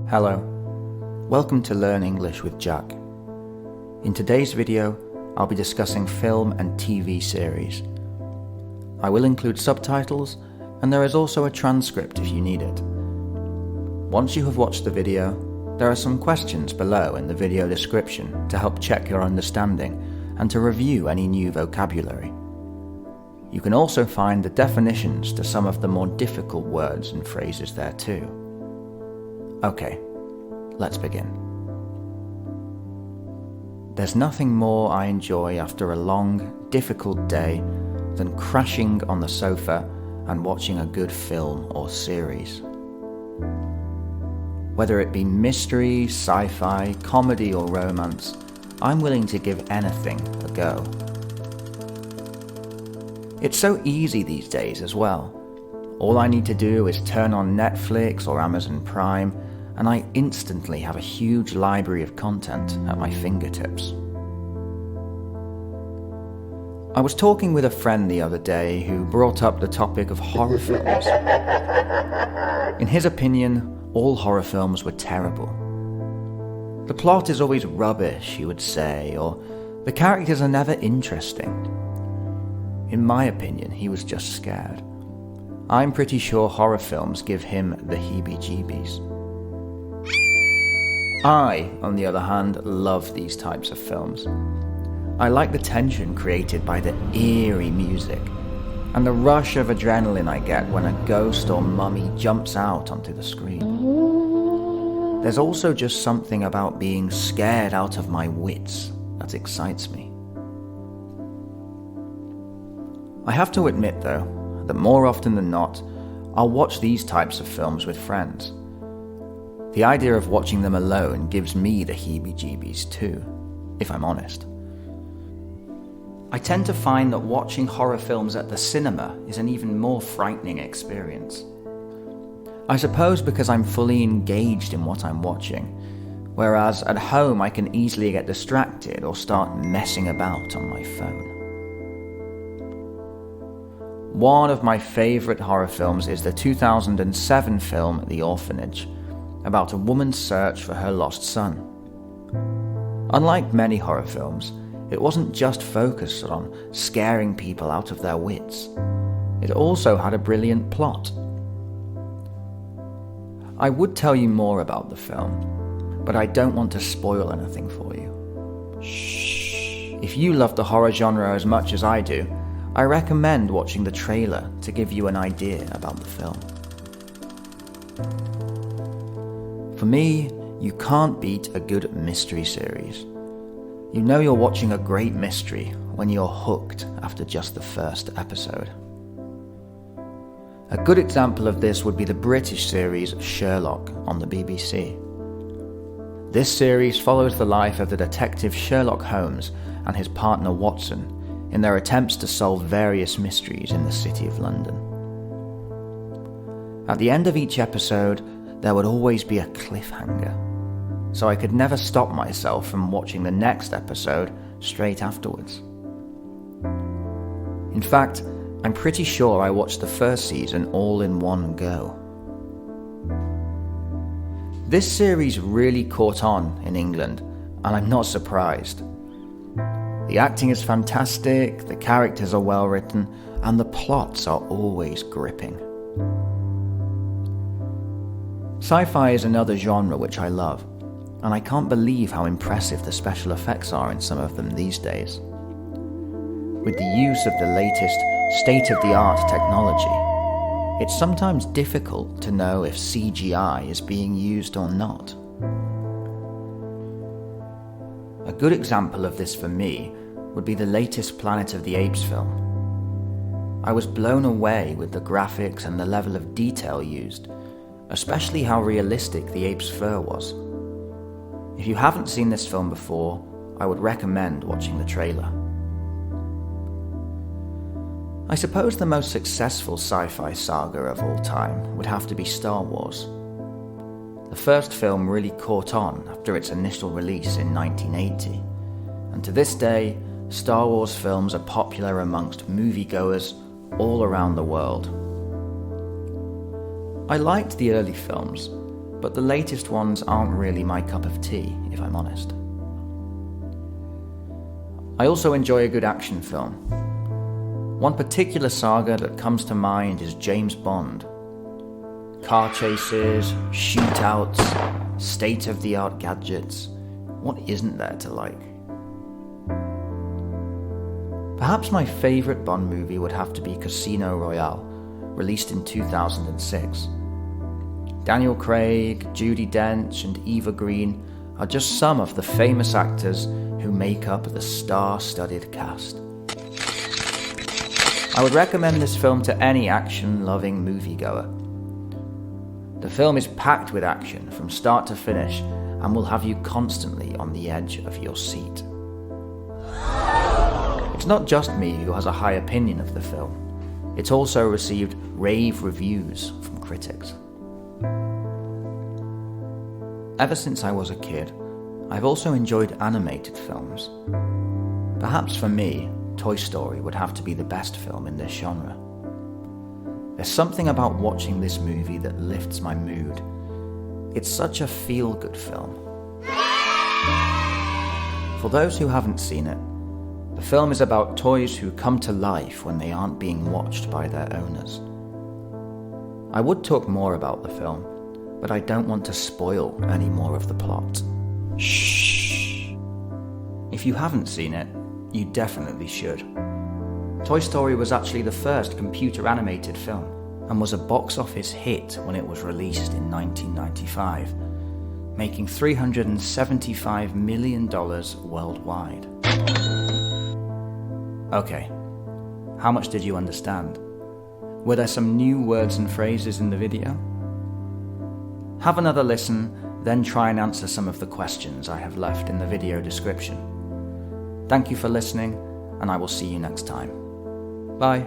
Hello, welcome to Learn English with Jack. In today's video, I'll be discussing film and TV series. I will include subtitles, and there is also a transcript if you need it. Once you have watched the video, there are some questions below in the video description to help check your understanding and to review any new vocabulary. You can also find the definitions to some of the more difficult words and phrases there too. Okay, let's begin. There's nothing more I enjoy after a long, difficult day than crashing on the sofa and watching a good film or series. Whether it be mystery, sci-fi, comedy or romance, I'm willing to give anything a go. It's so easy these days as well. All I need to do is turn on Netflix or Amazon Prime, and I instantly have a huge library of content at my fingertips. I was talking with a friend the other day who brought up the topic of horror films. In his opinion, all horror films were terrible. The plot is always rubbish, he would say, or the characters are never interesting. In my opinion, he was just scared. I'm pretty sure horror films give him the heebie-jeebies. I, on the other hand, love these types of films. I like the tension created by the eerie music and the rush of adrenaline I get when a ghost or mummy jumps out onto the screen. There's also just something about being scared out of my wits that excites me. I have to admit, though, that more often than not, I'll watch these types of films with friends. The idea of watching them alone gives me the heebie-jeebies too, if I'm honest. I tend to find that watching horror films at the cinema is an even more frightening experience. I suppose because I'm fully engaged in what I'm watching, whereas at home I can easily get distracted or start messing about on my phone. One of my favourite horror films is the 2007 film The Orphanage, about a woman's search for her lost son. Unlike many horror films, it wasn't just focused on scaring people out of their wits. It also had a brilliant plot. I would tell you more about the film, but I don't want to spoil anything for you. Shh. If you love the horror genre as much as I do, I recommend watching the trailer to give you an idea about the film. For me, you can't beat a good mystery series. You know you're watching a great mystery when you're hooked after just the first episode. A good example of this would be the British series Sherlock on the BBC. This series follows the life of the detective Sherlock Holmes and his partner Watson in their attempts to solve various mysteries in the City of London. At the end of each episode, there would always be a cliffhanger, so I could never stop myself from watching the next episode straight afterwards. In fact, I'm pretty sure I watched the first season all in one go. This series really caught on in England, and I'm not surprised. The acting is fantastic, the characters are well written, and the plots are always gripping. Sci-fi is another genre which I love, and I can't believe how impressive the special effects are in some of them these days. With the use of the latest state-of-the-art technology, it's sometimes difficult to know if CGI is being used or not. A good example of this for me would be the latest Planet of the Apes film. I was blown away with the graphics and the level of detail used, especially how realistic the ape's fur was. If you haven't seen this film before, I would recommend watching the trailer. I suppose the most successful sci-fi saga of all time would have to be Star Wars. The first film really caught on after its initial release in 1980, and to this day, Star Wars films are popular amongst moviegoers all around the world. I liked the early films, but the latest ones aren't really my cup of tea, if I'm honest. I also enjoy a good action film. One particular saga that comes to mind is James Bond. Car chases, shootouts, state-of-the-art gadgets. What isn't there to like? Perhaps my favourite Bond movie would have to be Casino Royale, released in 2006. Daniel Craig, Judi Dench and Eva Green are just some of the famous actors who make up the star-studded cast. I would recommend this film to any action-loving moviegoer. The film is packed with action from start to finish and will have you constantly on the edge of your seat. It's not just me who has a high opinion of the film. It's also received rave reviews from critics. Ever since I was a kid, I've also enjoyed animated films. Perhaps for me, Toy Story would have to be the best film in this genre. There's something about watching this movie that lifts my mood. It's such a feel-good film. For those who haven't seen it, the film is about toys who come to life when they aren't being watched by their owners. I would talk more about the film, but I don't want to spoil any more of the plot. Shh! If you haven't seen it, you definitely should. Toy Story was actually the first computer-animated film and was a box office hit when it was released in 1995, making $375 million worldwide. Okay, how much did you understand? Were there some new words and phrases in the video? Have another listen, then try and answer some of the questions I have left in the video description. Thank you for listening, and I will see you next time. Bye.